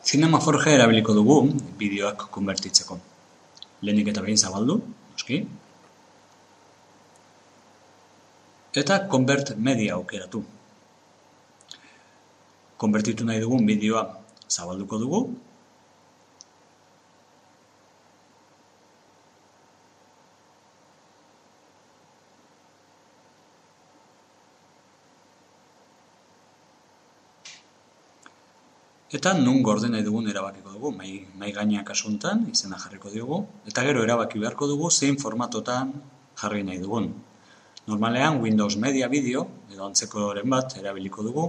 Cinema 4G erabiliko dugu bideoak konbertitzeko. Lehenik eta behin zabaldu, noski. Eta Convert Media aukeratu. Konbertitu nahi dugun bideoa zabalduko dugu. Eta nun gorde nahi dugun erabakiko dugu, mai gainean kasu honetan izena jarriko diogu, eta gero erabaki beharko dugu zein formatotan jarri nahi dugun. Normalean Windows Media Video edo antzekoren bat erabiliko dugu,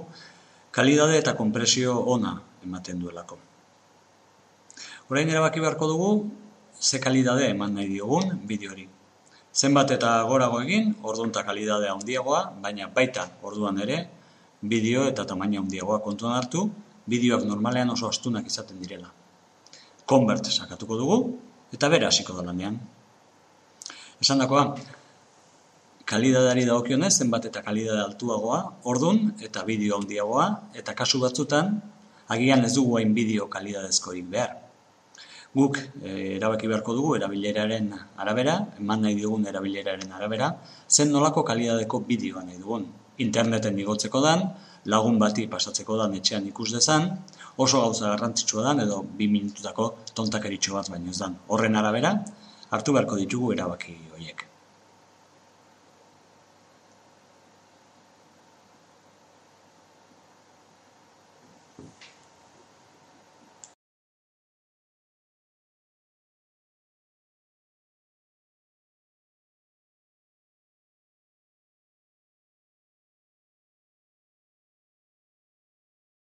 kalidade eta konpresio ona ematen duelako. Orain erabaki beharko dugu ze kalidade eman nahi diogun bideori. Zenbat eta gorago egin, orduan eta kalidadea handiagoa, baina baita orduan ere bideo eta tamaina handiagoa kontuan hartu, bideoak normalean oso astunak izaten direla. Convert sakatuko dugu, eta bera hasiko da lanean. Esandakoa, kalidadeari dagokionez, zenbat eta kalidade altuagoa, ordun eta bideo handiagoa, eta kasu batzutan, agian ez dugu hain bideo kalidadezkorik behar. Guk erabaki beharko dugu erabileraren arabera, eman nahi dugun erabileraren arabera, zen nolako kalidadeko bideoa nahi dugun. Interneten igotzeko dan, lagun bati pasatzeko dan etxean ikus dezan, oso gauza garrantzitsua dan edo 2 minututako tontakeritxo bat baino ez dan. Horren arabera, hartu beharko ditugu erabaki horiek.